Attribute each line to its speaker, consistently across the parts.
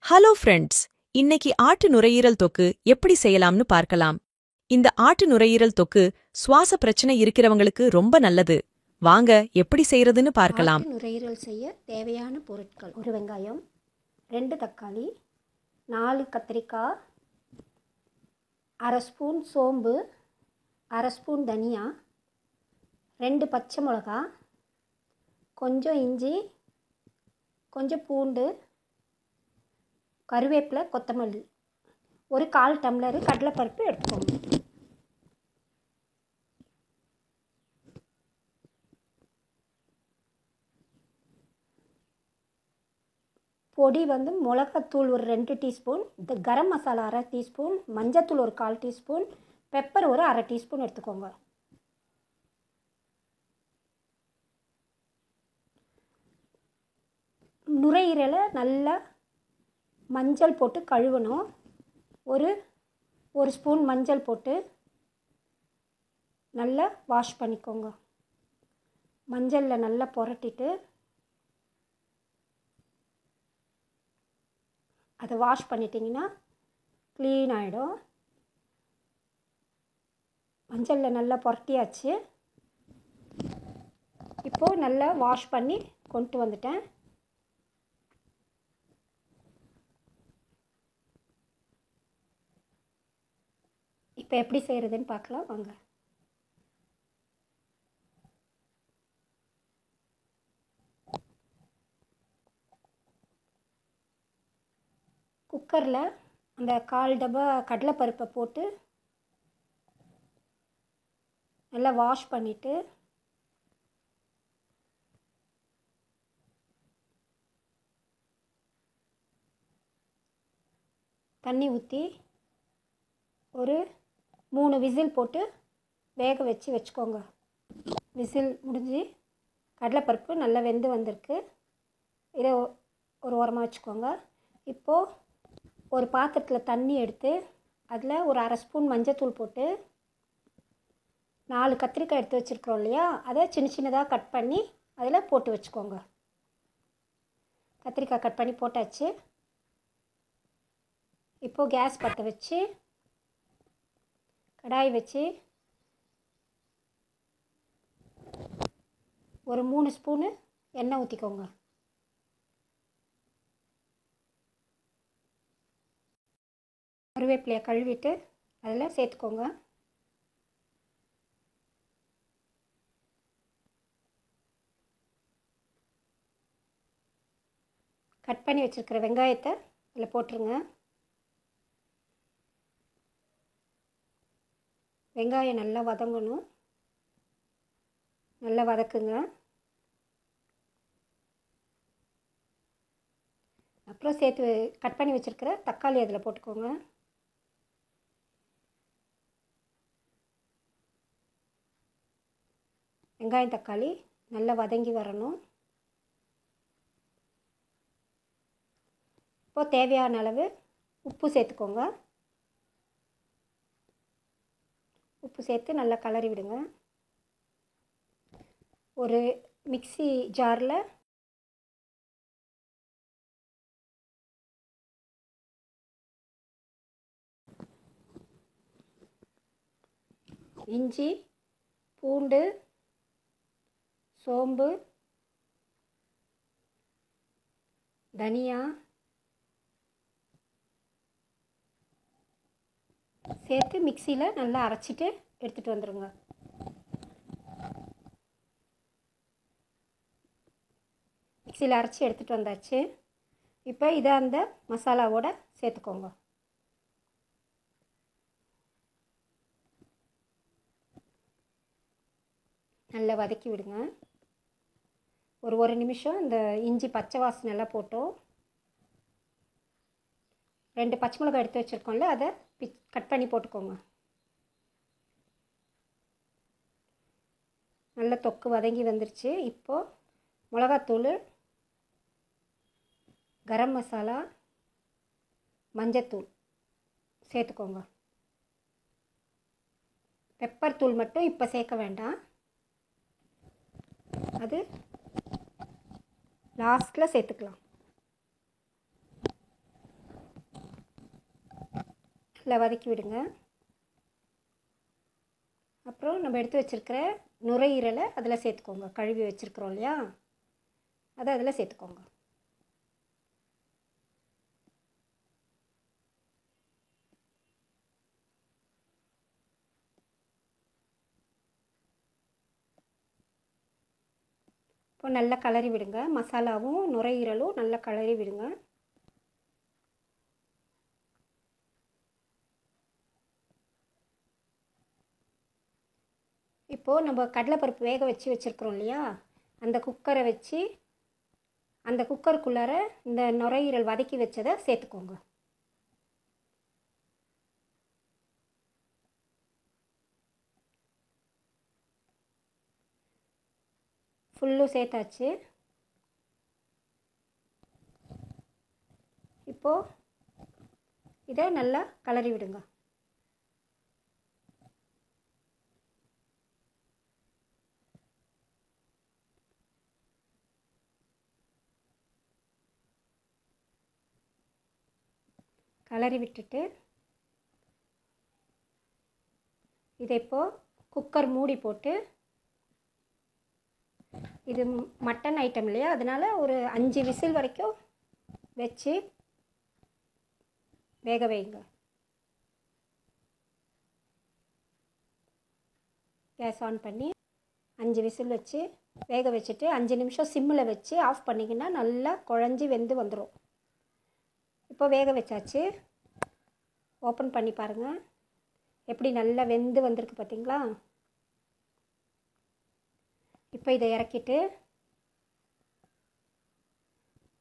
Speaker 1: Hello friends, இன்னைக்கு ஆட்டு நுரையீரல் தொக்கு எப்படி செய்யலாம்னு பார்க்கலாம். இந்த ஆட்டு நுரையீரல் தொக்கு சுவாச பிரச்சனை இருக்கிறவங்களுக்கு ரொம்ப நல்லது. வாங்க எப்படி செய்யறதுன்னு பார்க்கலாம்.
Speaker 2: ஆட்டு நுரையீரல் செய்ய தேவையான பொருட்கள்: ஒரு வெங்காயம், 2 தக்காளி, 4 கத்திரிக்காய், அரை ஸ்பூன் சோம்பு, அரை ஸ்பூன் தனியா, 2 பச்சை மிளகா, கொஞ்சம் இஞ்சி, கொஞ்சம் பூண்டு, கருவேப்பிலை, கொத்தமல்லி, ஒரு 1/4 டம்ளர் கடலைப்பருப்பு எடுத்துக்கோங்க. பொடி மிளகாத்தூள் ஒரு 2 டீஸ்பூன், இந்த கரம் மசாலா அரை டீஸ்பூன், மஞ்சத்தூள் ஒரு 1/4 டீஸ்பூன், பெப்பர் ஒரு அரை டீஸ்பூன் எடுத்துக்கோங்க. நுரையீரலை நல்லா மஞ்சள் போட்டு கழுவணும். ஒரு ஸ்பூன் மஞ்சள் போட்டு நல்லா வாஷ் பண்ணிக்கோங்க. மஞ்சளில் நல்லா புரட்டிட்டு அதை வாஷ் பண்ணிட்டிங்கன்னா க்ளீன் ஆகிடும். மஞ்சளில் நல்லா புரட்டியாச்சு. இப்போது நல்லா வாஷ் பண்ணி கொண்டு வந்துட்டேன். இப்போ எப்படி செய்கிறதுன்னு பார்க்கலாம் வாங்க. குக்கரில் அந்த 1/4 டப்பா கடலைப்பருப்பை போட்டு நல்லா வாஷ் பண்ணிவிட்டு தண்ணி ஊற்றி ஒரு 3 விசில் போட்டு வேக வச்சுக்கோங்க. விசில் முடிஞ்சு கடலைப்பருப்பு நல்லா வெந்து வந்திருக்கு. இதை ஒரு ஓரமாக வச்சுக்கோங்க. இப்போது ஒரு பாத்திரத்தில் தண்ணி எடுத்து அதில் ஒரு அரை ஸ்பூன் மஞ்சத்தூள் போட்டு 4 கத்திரிக்காய் எடுத்து வச்சுருக்குறோம் இல்லையா, அதை சின்ன சின்னதாக கட் பண்ணி அதில் போட்டு வச்சுக்கோங்க. கத்திரிக்காய் கட் பண்ணி போட்டாச்சு. இப்போது கேஸ் பற்ற வச்சு கடாய் வச்சு ஒரு 3 ஸ்பூனு எண்ணெய் ஊற்றிக்கோங்க. கருவேப்பிலையை கழுவிட்டு அதில் சேர்த்துக்கோங்க. கட் பண்ணி வச்சுருக்கிற வெங்காயத்தை அதில் போட்டுருங்க. வெங்காயம் நல்லா வதங்கணும். நல்லா வதக்குங்க. அப்புறம் சேர்த்து கட் பண்ணி வச்சுருக்கிற தக்காளி அதில் போட்டுக்கோங்க. வெங்காயம் தக்காளி நல்லா வதங்கி வரணும். இப்போது தேவையான அளவு உப்பு சேர்த்துக்கோங்க. உப்பு சேர்த்து நல்லா கலரி விடுங்க. ஒரு மிக்ஸி ஜாரில் இஞ்சி, பூண்டு, சோம்பு, தனியா சேர்த்து மிக்சியில் நல்லா அரைச்சிட்டு எடுத்துகிட்டு வந்துடுங்க. மிக்சியில் அரைச்சி எடுத்துகிட்டு வந்தாச்சு. இப்போ இதை அந்த மசாலாவோடு சேர்த்துக்கோங்க. நல்லா வதக்கி விடுங்க. ஒரு நிமிஷம் இந்த இஞ்சி பச்சை வாசனை எல்லாம் போட்டோம். 2 பச்சை மிளகாய் எடுத்து வச்சுருக்கோம்ல, அதை கட் பண்ணி போட்டுக்கோங்க. நல்ல தொக்கு வதங்கி வந்துருச்சு. இப்போது மிளகாத்தூள், கரம் மசாலா, மஞ்சத்தூள் சேர்த்துக்கோங்க. பெப்பர் தூள் மட்டும் இப்போ சேர்க்க வேண்டாம், அது லாஸ்ட்டில் சேர்த்துக்கலாம். இதில் வதக்கி விடுங்க. அப்புறம் நம்ம எடுத்து வச்சுருக்கிற நுரையீரலை அதில் சேர்த்துக்கோங்க. கழுவி வச்சுருக்குறோம் இல்லையா, அதை அதில் சேர்த்துக்கோங்க. இப்போ நல்லா கிளறி விடுங்க. மசாலாவும் நுரையீரலும் நல்லா கிளறி விடுங்க. இப்போது நம்ம கடலைப்பருப்பு வேக வச்சுருக்குறோம் இல்லையா, அந்த குக்கரை வச்சு அந்த குக்கருக்குள்ளார இந்த நுரையீரல் வதக்கி வச்சதை சேர்த்துக்கோங்க. ஃபுல்லும் சேர்த்தாச்சு. இப்போது இதை நல்லா கிளறி விடுங்க. கிளறி விட்டுட்டு இதை இப்போது குக்கர் மூடி போட்டு, இது மட்டன் ஐட்டம் இல்லையா, அதனால் ஒரு 5 விசில் வரைக்கும் வச்சு வேக வைங்க. கேஸ் ஆன் பண்ணி 5 விசில் வச்சு வேக வச்சுட்டு 5 நிமிஷம் சிம்மில் வச்சு ஆஃப் பண்ணிங்கன்னா நல்லா குழஞ்சி வெந்து வந்துடும். இப்போ வேக வச்சாச்சு. ஓப்பன் பண்ணி பாருங்கள், எப்படி நல்லா வெந்து வந்திருக்கு பார்த்தீங்களா. இப்போ இதை இறக்கிட்டு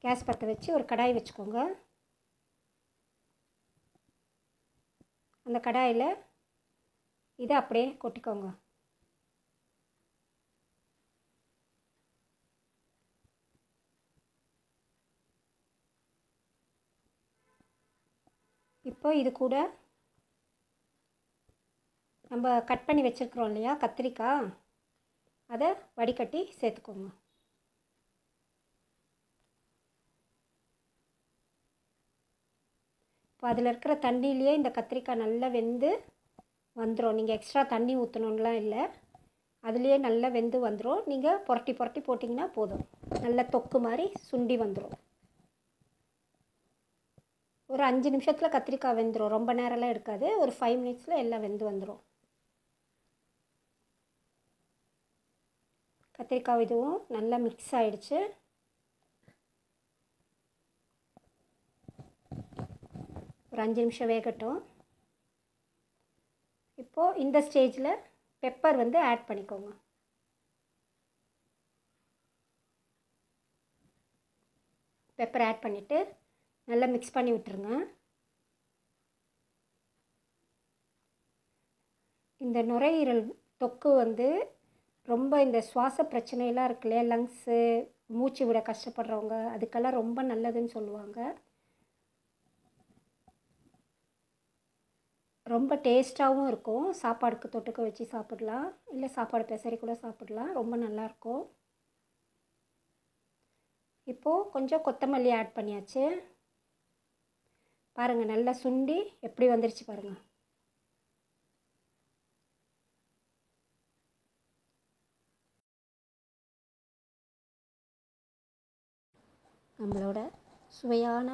Speaker 2: கேஸ் பற்ற வச்சு ஒரு கடாய் வச்சுக்கோங்க. அந்த கடாயில் இதை அப்படியே கொட்டிக்கோங்க. இப்போ இது கூட நம்ம கட் பண்ணி வச்சுருக்குறோம் இல்லையா கத்திரிக்காய், அதை வடிகட்டி சேர்த்துக்கோங்க. இப்போ அதில் இருக்கிற தண்ணியிலேயே இந்த கத்திரிக்காய் நல்லா வெந்து வந்துடும். நீங்கள் எக்ஸ்ட்ரா தண்ணி ஊற்றணுன்னுலாம் இல்லை, அதுலேயே நல்லா வெந்து வந்துடும். நீங்கள் புரட்டி புரட்டி போட்டிங்கன்னா போதும், நல்லா தொக்கு மாதிரி சுண்டி வந்துடும். ஒரு 5 நிமிஷத்தில் கத்திரிக்காய் வெந்துடும். ரொம்ப நேரம்லாம் எடுக்காது, ஒரு 5 மினிட்ஸில் எல்லாம் வெந்து வந்துடும். கத்திரிக்காய் இதுவும் நல்லா மிக்ஸ் ஆகிடுச்சு. ஒரு 5 நிமிஷம் வேகட்டும். இப்போது இந்த ஸ்டேஜில் பெப்பர் வந்து ஆட் பண்ணிக்கோங்க. பெப்பர் ஆட் பண்ணிவிட்டு நல்லா மிக்ஸ் பண்ணி விட்டுருங்க. இந்த நுரையீரல் தொக்கு வந்து ரொம்ப இந்த சுவாச பிரச்சனையெல்லாம் இருக்கு இல்லையா, லங்ஸு, மூச்சு விட கஷ்டப்படுறவங்க, அதுக்கெல்லாம் ரொம்ப நல்லதுன்னு சொல்லுவாங்க. ரொம்ப டேஸ்ட்டாகவும் இருக்கும். சாப்பாடுக்கு தொட்டுக்க வச்சு சாப்பிடலாம், இல்லை சாப்பாடு பெசரி கூட சாப்பிடலாம். ரொம்ப நல்லாயிருக்கும். இப்போது கொஞ்சம் கொத்தமல்லி ஆட் பண்ணியாச்சு. பாருங்கள், நல்லா சுண்டி எப்படி வந்துருச்சு பாருங்கள். நம்மளோட சுவையான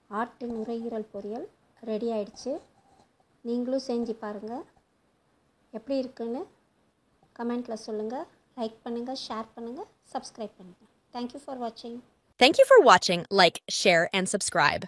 Speaker 2: ஆட்டு நுரையீரல் பொரியல் ரெடி ஆயிடுச்சு. நீங்களும் செஞ்சு பாருங்கள், எப்படி இருக்குன்னு கமெண்ட்டில் சொல்லுங்கள். லைக் பண்ணுங்கள், ஷேர் பண்ணுங்கள், சப்ஸ்கிரைப் பண்ணுங்கள். தேங்க்யூ ஃபார் வாட்சிங்.
Speaker 1: Thank you for watching. Like, share, and subscribe.